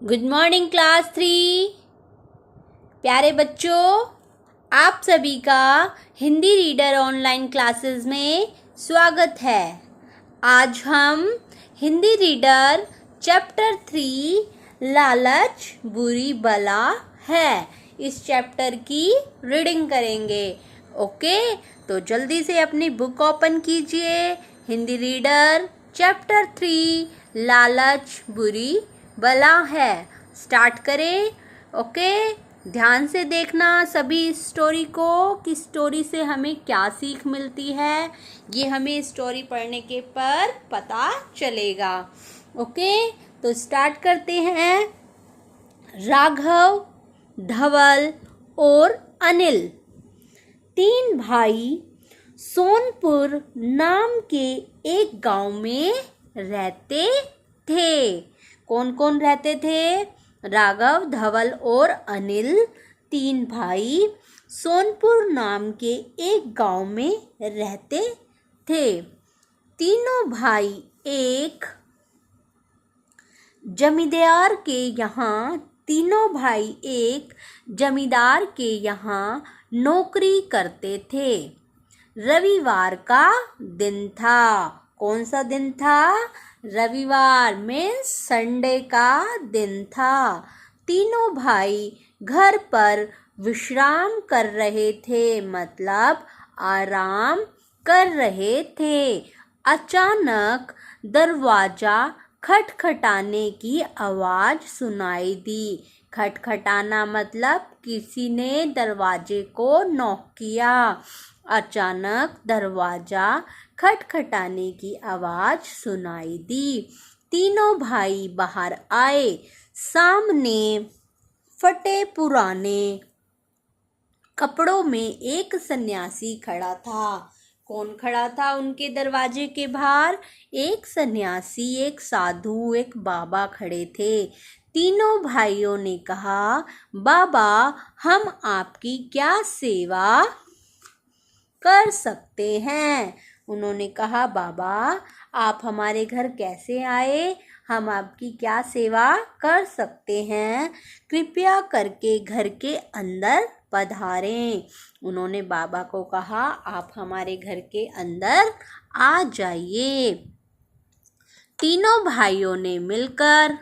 Good morning class 3। प्यारे बच्चों, आप सभी का हिंदी रीडर ऑनलाइन क्लासेस में स्वागत है। आज हम हिंदी रीडर चैप्टर 3 लालच बुरी बला है, इस चैप्टर की रीडिंग करेंगे। ओके, तो जल्दी से अपनी बुक ओपन कीजिए। हिंदी रीडर चैप्टर 3 लालच बुरी बला है, स्टार्ट करें। ओके, ध्यान से देखना सभी स्टोरी को कि स्टोरी से हमें क्या सीख मिलती है, ये हमें स्टोरी पढ़ने के पर पता चलेगा। ओके, तो स्टार्ट करते हैं। राघव, धवल और अनिल तीन भाई सोनपुर नाम के एक गांव में रहते थे। कौन कौन रहते थे? राघव, धवल और अनिल तीन भाई सोनपुर नाम के एक गांव में रहते थे। तीनों भाई एक जमींदार के यहाँ नौकरी करते थे। रविवार का दिन था। कौन सा दिन था? रविवार में संडे का दिन था। तीनों भाई घर पर विश्राम कर रहे थे, मतलब आराम कर रहे थे। अचानक दरवाजा खटखटाने की आवाज सुनाई दी। खटखटाना मतलब किसी ने दरवाजे को नॉक किया। अचानक दरवाजा खटखटाने की आवाज सुनाई दी। तीनों भाई बाहर आए। सामने फटे पुराने कपड़ों में एक सन्यासी खड़ा था। कौन खड़ा था उनके दरवाजे के बाहर? एक सन्यासी, एक साधु, एक बाबा खड़े थे। तीनों भाइयों ने कहा, बाबा, हम आपकी क्या सेवा कर सकते हैं? उन्होंने कहा, बाबा, आप हमारे घर कैसे आए? हम आपकी क्या सेवा कर सकते हैं? कृपया करके घर के अंदर पधारें। उन्होंने बाबा को कहा, आप हमारे घर के अंदर आ जाइए। तीनों भाइयों ने मिलकर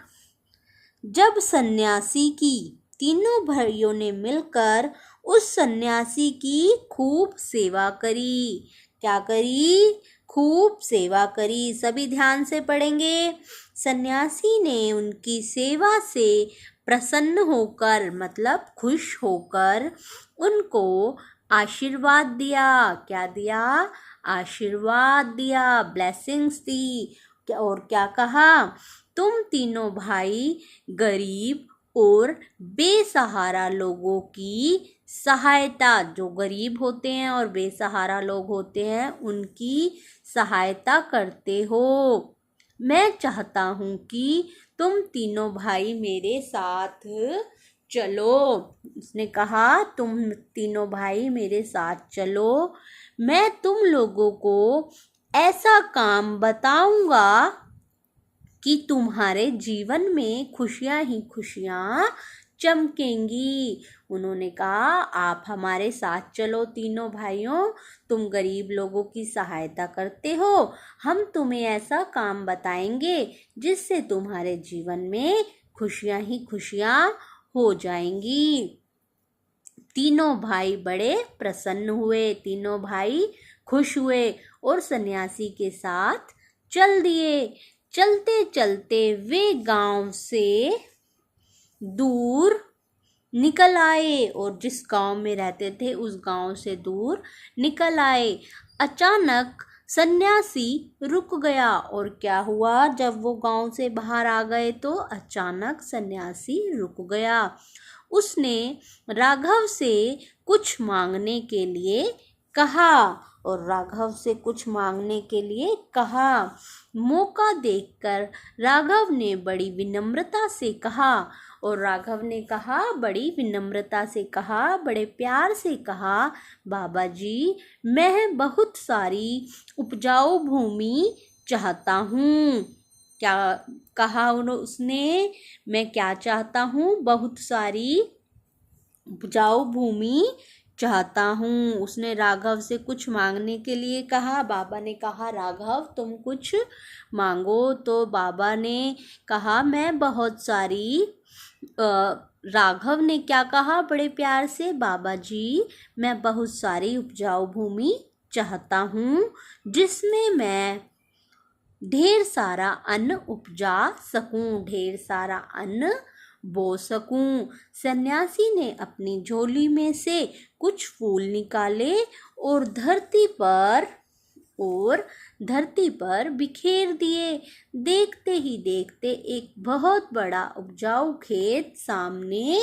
उस सन्यासी की खूब सेवा करी। क्या करी? खूब सेवा करी। सभी ध्यान से पढ़ेंगे। सन्यासी ने उनकी सेवा से प्रसन्न होकर, मतलब खुश होकर, उनको आशीर्वाद दिया। क्या दिया? आशीर्वाद दिया, ब्लेसिंग्स दी। और क्या कहा? तुम तीनों भाई गरीब और बेसहारा लोगों की सहायता, जो गरीब होते हैं और बेसहारा लोग होते हैं, उनकी सहायता करते हो। मैं चाहता हूँ कि तुम तीनों भाई मेरे साथ चलो। उसने कहा, तुम तीनों भाई मेरे साथ चलो। मैं तुम लोगों को ऐसा काम बताऊंगा कि तुम्हारे जीवन में खुशियां ही खुशियां चमकेंगी। उन्होंने कहा, आप हमारे साथ चलो तीनों भाइयों, तुम गरीब लोगों की सहायता करते हो। हम तुम्हें ऐसा काम बताएंगे जिससे तुम्हारे जीवन में खुशियां ही खुशियां हो जाएंगी। तीनों भाई बड़े प्रसन्न हुए, तीनों भाई खुश हुए और सन्यासी के साथ चल दिए। चलते चलते वे गांव से दूर निकल आए और जिस गांव में रहते थे उस गांव से दूर निकल आए। अचानक सन्यासी रुक गया। और क्या हुआ? जब वो गांव से बाहर आ गए तो अचानक सन्यासी रुक गया। उसने राघव से कुछ मांगने के लिए कहा। मौका देखकर राघव ने बड़ी विनम्रता से कहा, बड़े प्यार से कहा, बाबा जी, मैं बहुत सारी उपजाऊ भूमि चाहता हूँ। क्या कहा उसने, मैं क्या चाहता हूँ, बहुत सारी उपजाऊ भूमि चाहता हूँ। उसने राघव से कुछ मांगने के लिए कहा। बाबा ने कहा राघव तुम कुछ मांगो। तो बाबा ने कहा मैं बहुत सारी राघव ने क्या कहा बड़े प्यार से, बाबा जी मैं बहुत सारी उपजाऊ भूमि चाहता हूँ जिसमें मैं ढेर सारा अन्न उपजा सकूं, ढेर सारा अन्न बो सकूं। सन्यासी ने अपनी झोली में से कुछ फूल निकाले और धरती पर बिखेर दिए। देखते ही देखते एक बहुत बड़ा उपजाऊ खेत सामने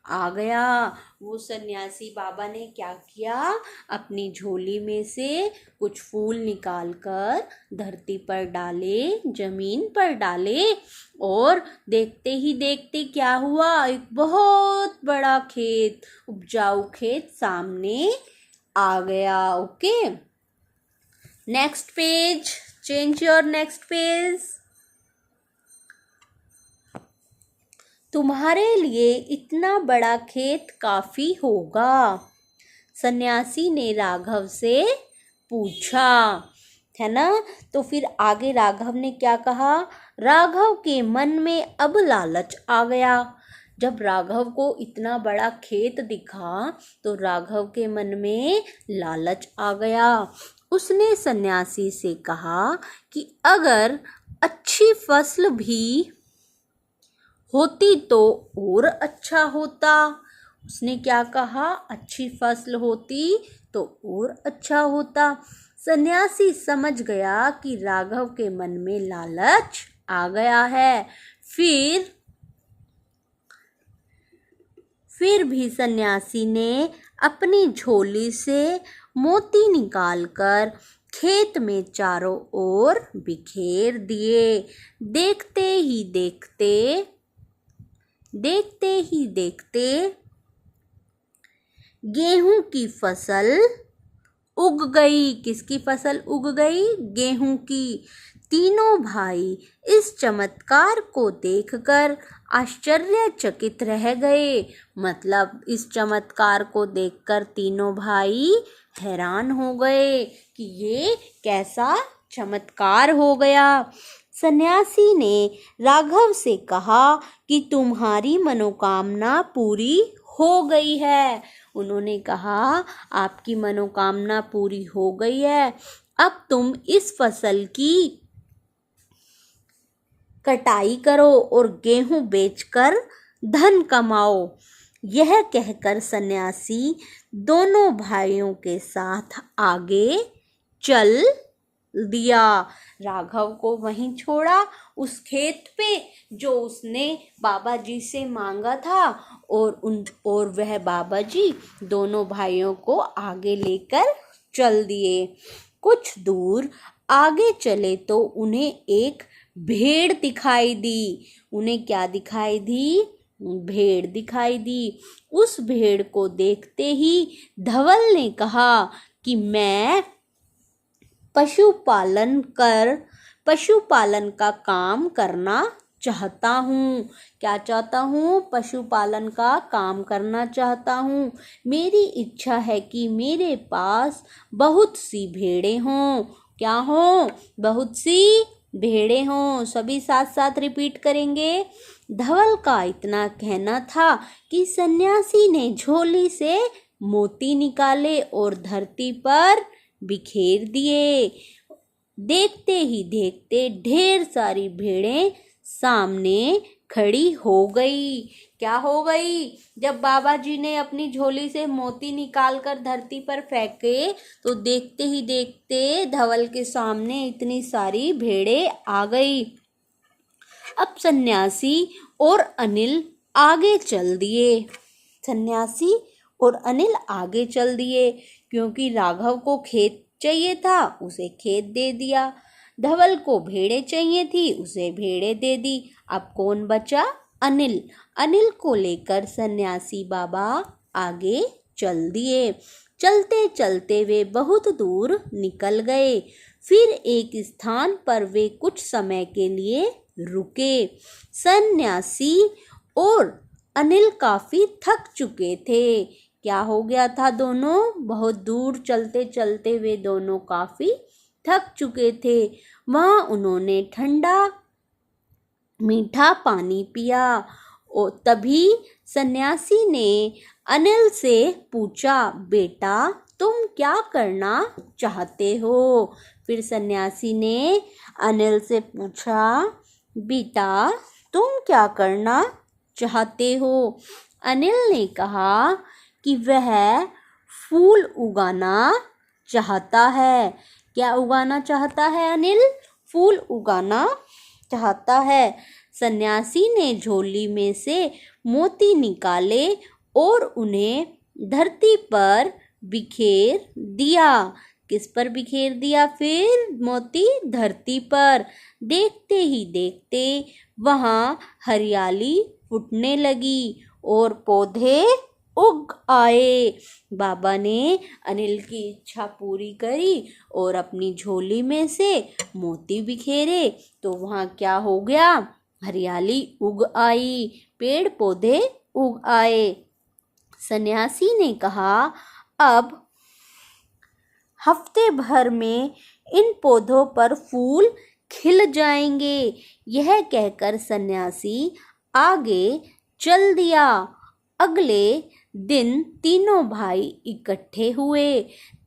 आ गया। वो सन्यासी बाबा ने क्या किया, अपनी झोली में से कुछ फूल निकालकर धरती पर डाले, जमीन पर डाले और देखते ही देखते क्या हुआ, एक बहुत बड़ा खेत, उपजाऊ खेत सामने आ गया। Okay, next page, change your next page. तुम्हारे लिए इतना बड़ा खेत काफी होगा, सन्यासी ने राघव से पूछा, है ना। तो फिर आगे राघव ने क्या कहा, राघव के मन में अब लालच आ गया। जब राघव को इतना बड़ा खेत दिखा तो राघव के मन में लालच आ गया। उसने सन्यासी से कहा कि अगर अच्छी फसल भी होती तो और अच्छा होता। उसने क्या कहा, अच्छी फसल होती तो और अच्छा होता। सन्यासी समझ गया कि राघव के मन में लालच आ गया है। फिर भी सन्यासी ने अपनी झोली से मोती निकालकर खेत में चारों ओर बिखेर दिए। देखते ही देखते गेहूं की फसल उग गई। किसकी फसल उग गई, गेहूं की। तीनों भाई इस चमत्कार को देखकर आश्चर्यचकित रह गए। मतलब इस चमत्कार को देखकर तीनों भाई हैरान हो गए कि ये कैसा चमत्कार हो गया। सन्यासी ने राघव से कहा कि तुम्हारी मनोकामना पूरी हो गई है। उन्होंने कहा आपकी मनोकामना पूरी हो गई है, अब तुम इस फसल की कटाई करो और गेहूं बेचकर धन कमाओ। यह कहकर सन्यासी दोनों भाइयों के साथ आगे चल दिया। राघव को वहीं छोड़ा उस खेत पे जो उसने बाबा जी से मांगा था, और वह बाबा जी दोनों भाइयों को आगे लेकर चल दिए। कुछ दूर आगे चले तो उन्हें एक भेड़ दिखाई दी। उन्हें क्या दिखाई दी, भेड़ दिखाई दी। उस भेड़ को देखते ही धवल ने कहा कि मैं पशुपालन का काम करना चाहता हूँ। क्या चाहता हूँ, पशुपालन का काम करना चाहता हूँ। मेरी इच्छा है कि मेरे पास बहुत सी भेड़ें हों। क्या हों, बहुत सी भेड़ें हों। सभी साथ साथ रिपीट करेंगे। धवल का इतना कहना था कि सन्यासी ने झोली से मोती निकाले और धरती पर बिखेर दिए। देखते ही देखते ढेर सारी भेड़ें सामने खड़ी हो गई। क्या हो गई, जब बाबा जी ने अपनी झोली से मोती निकालकर धरती पर फेंके तो देखते ही देखते धवल के सामने इतनी सारी भेड़ें आ गई। अब सन्यासी और अनिल आगे चल दिए। सन्यासी और अनिल आगे चल दिए क्योंकि राघव को खेत चाहिए था, उसे खेत दे दिया। धवल को भेड़ें चाहिए थी, उसे भेड़ें दे दी। अब कौन बचा, अनिल। अनिल को लेकर सन्यासी बाबा आगे चल दिए। चलते चलते वे बहुत दूर निकल गए। फिर एक स्थान पर वे कुछ समय के लिए रुके। सन्यासी और अनिल काफी थक चुके थे। क्या हो गया था? दोनों बहुत दूर चलते चलते वे दोनों काफी थक चुके थे। वहां उन्होंने ठंडा मीठा पानी पिया और तभी सन्यासी ने अनिल से पूछा, बेटा तुम क्या करना चाहते हो? फिर सन्यासी ने अनिल से पूछा, बेटा तुम क्या करना चाहते हो? अनिल ने कहा कि वह फूल उगाना चाहता है। क्या उगाना चाहता है अनिल? फूल उगाना चाहता है। सन्यासी ने झोली में से मोती निकाले और उन्हें धरती पर बिखेर दिया। किस पर बिखेर दिया? फिर मोती धरती पर। देखते ही देखते वहां हरियाली फूटने लगी और पौधे उग आए। बाबा ने अनिल की इच्छा पूरी करी और अपनी झोली में से मोती बिखेरे तो वहां क्या हो गया? हरियाली उग आई, पेड़ पौधे उग आए। सन्यासी ने कहा, अब हफ्ते भर में इन पौधों पर फूल खिल जाएंगे। यह कहकर सन्यासी आगे चल दिया। अगले दिन तीनों भाई इकट्ठे हुए।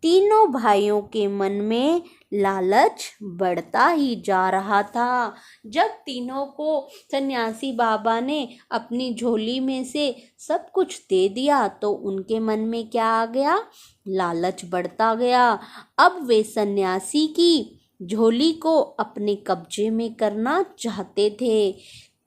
तीनों भाइयों के मन में लालच बढ़ता ही जा रहा था। जब तीनों को सन्यासी बाबा ने अपनी झोली में से सब कुछ दे दिया तो उनके मन में क्या आ गया? लालच बढ़ता गया। अब वे सन्यासी की झोली को अपने कब्जे में करना चाहते थे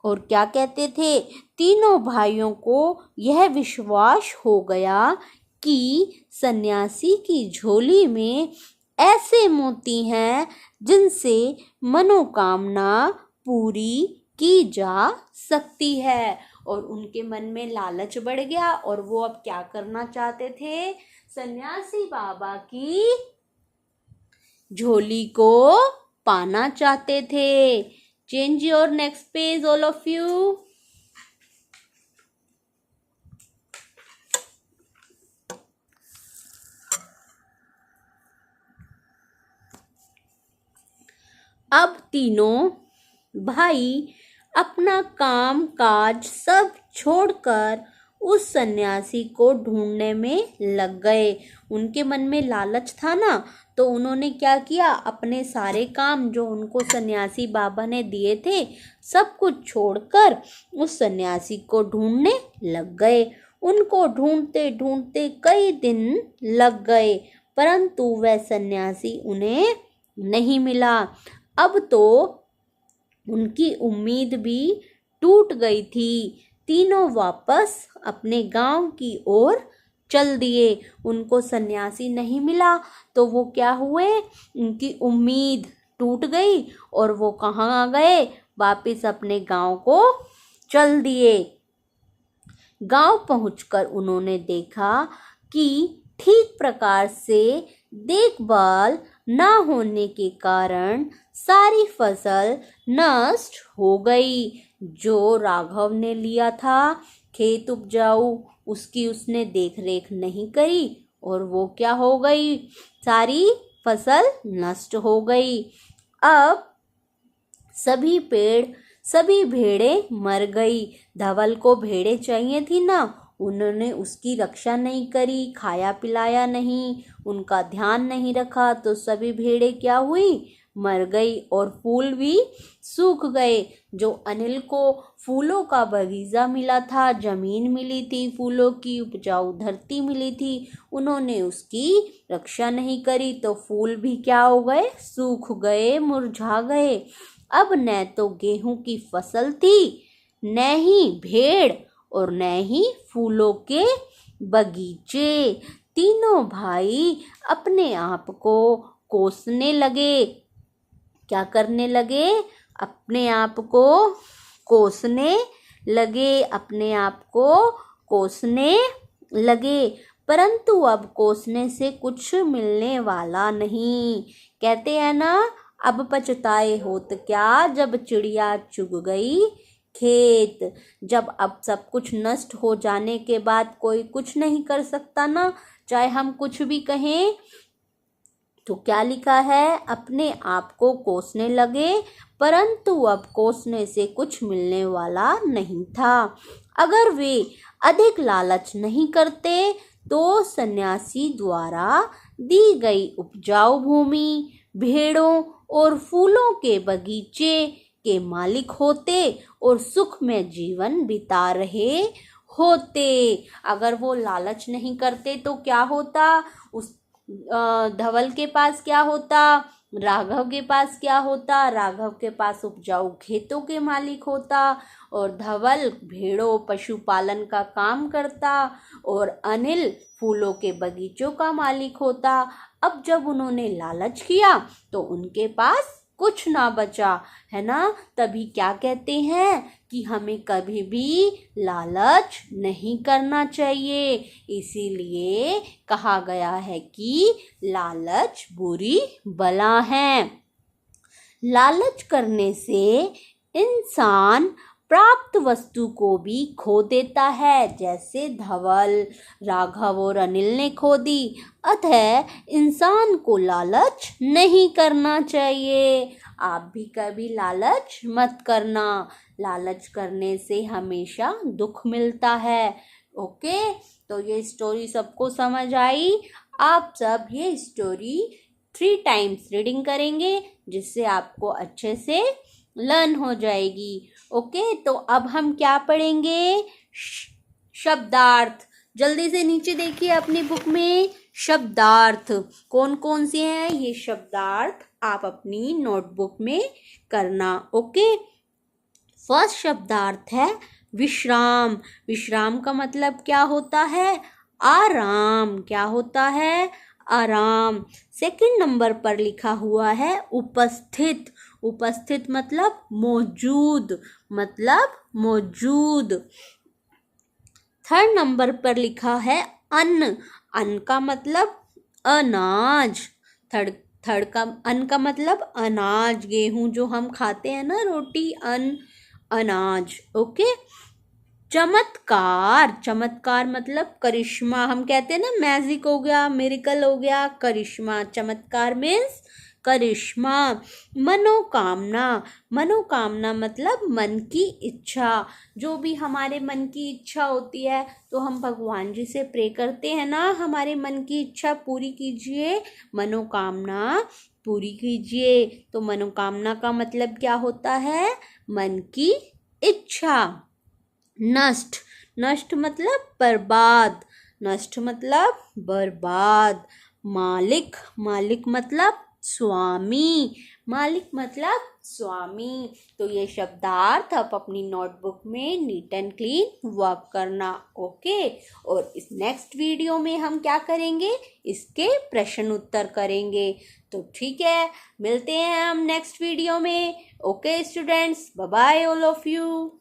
और क्या कहते थे? तीनों भाइयों को यह विश्वास हो गया कि सन्यासी की झोली में ऐसे मोती हैं जिनसे मनोकामना पूरी की जा सकती है। और उनके मन में लालच बढ़ गया और वो अब क्या करना चाहते थे? सन्यासी बाबा की झोली को पाना चाहते थे। Change your next page all of you. अब तीनों भाई अपना काम काज सब छोड़कर उस सन्यासी को ढूंढने में लग गए। उनके मन में लालच था ना, तो उन्होंने क्या किया? अपने सारे काम जो उनको सन्यासी बाबा ने दिए थे सब कुछ छोड़कर उस सन्यासी को ढूंढने लग गए। उनको ढूंढते ढूंढते कई दिन लग गए परंतु वह सन्यासी उन्हें नहीं मिला। अब तो उनकी उम्मीद भी टूट गई थी। तीनों वापस अपने गांव की ओर चल दिए। उनको सन्यासी नहीं मिला तो वो क्या हुए? उनकी उम्मीद टूट गई और वो कहाँ आ गए? वापस अपने गांव को चल दिए। गांव पहुंचकर उन्होंने देखा कि ठीक प्रकार से देखभाल न होने के कारण सारी फसल नष्ट हो गई। जो राघव ने लिया था खेत उपजाऊ, उसकी उसने देख रेख नहीं करी और वो क्या हो गई? सारी फसल नष्ट हो गई। अब सभी पेड़ सभी भेड़ें मर गई। धवल को भेड़ें चाहिए थी ना, उन्होंने उसकी रक्षा नहीं करी, खाया पिलाया नहीं, उनका ध्यान नहीं रखा तो सभी भेड़ें क्या हुई? मर गई और फूल भी सूख गए। जो अनिल को फूलों का बगीचा मिला था, जमीन मिली थी, फूलों की उपजाऊ धरती मिली थी, उन्होंने उसकी रक्षा नहीं करी तो फूल भी क्या हो गए? सूख गए, मुरझा गए। अब न तो गेहूं की फसल थी, न ही भेड़ और न ही फूलों के बगीचे। तीनों भाई अपने आप को कोसने लगे। क्या करने लगे? अपने आप को कोसने लगे, अपने आप को कोसने लगे। परंतु अब कोसने से कुछ मिलने वाला नहीं। कहते हैं ना, अब पछताए होत क्या, जब चिड़िया चुग गई खेत। जब अब सब कुछ नष्ट हो जाने के बाद कोई कुछ नहीं कर सकता ना, चाहे हम कुछ भी कहें। तो क्या लिखा है, अपने आप को कोसने लगे, परंतु अब कोसने से कुछ मिलने वाला नहीं था। अगर वे अधिक लालच नहीं करते तो सन्यासी द्वारा दी गई उपजाऊ भूमि, भेड़ों और फूलों के बगीचे के मालिक होते और सुख में जीवन बिता रहे होते। अगर वो लालच नहीं करते तो क्या होता, उस धवल के पास क्या होता, राघव के पास क्या होता, राघव के पास उपजाऊ खेतों के मालिक होता और धवल भेड़ों पशुपालन का काम करता और अनिल फूलों के बगीचों का मालिक होता। अब जब उन्होंने लालच किया तो उनके पास कुछ ना बचा, है ना। तभी क्या कहते हैं कि हमें कभी भी लालच नहीं करना चाहिए। इसीलिए कहा गया है कि लालच बुरी बला है। लालच करने से इंसान प्राप्त वस्तु को भी खो देता है, जैसे धवल, राघव और अनिल ने खो दी। अतः इंसान को लालच नहीं करना चाहिए। आप भी कभी लालच मत करना। लालच करने से हमेशा दुख मिलता है। ओके, तो ये स्टोरी सबको समझ आई। आप सब ये स्टोरी 3 टाइम्स रीडिंग करेंगे, जिससे आपको अच्छे से लर्न हो जाएगी। ओके, तो अब हम क्या पढ़ेंगे, शब्दार्थ। जल्दी से नीचे देखिए अपनी बुक में शब्दार्थ कौन कौन से हैं। ये शब्दार्थ आप अपनी नोटबुक में करना। ओके, फर्स्ट शब्दार्थ है विश्राम। विश्राम का मतलब क्या होता है, आराम। क्या होता है, आराम। सेकंड नंबर पर लिखा हुआ है उपस्थित। उपस्थित मतलब मौजूद, मतलब मौजूद। थर्ड नंबर पर लिखा है अन्न। अन्न का मतलब अनाज। थर्ड का अन्न का मतलब अनाज, गेहूं जो हम खाते हैं ना, रोटी, अन्न, अनाज। ओके, चमत्कार। चमत्कार मतलब करिश्मा। हम कहते हैं ना, मैजिक हो गया, मिरेकल हो गया, करिश्मा। चमत्कार मीन्स करिश्मा। मनोकामना। मनोकामना मतलब मन की इच्छा। जो भी हमारे मन की इच्छा होती है तो हम भगवान जी से प्रे करते हैं ना, हमारे मन की इच्छा पूरी कीजिए, मनोकामना पूरी कीजिए। तो मनोकामना का मतलब क्या होता है, मन की इच्छा। नष्ट। नष्ट मतलब बर्बाद। नष्ट मतलब बर्बाद। मालिक। मालिक मतलब स्वामी। मालिक मतलब स्वामी। तो ये शब्दार्थ आप अपनी नोटबुक में नीट एंड क्लीन वर्क करना। ओके, और इस नेक्स्ट वीडियो में हम क्या करेंगे, इसके प्रश्न उत्तर करेंगे। तो ठीक है, मिलते हैं हम नेक्स्ट वीडियो में। Okay students, bye bye all of you.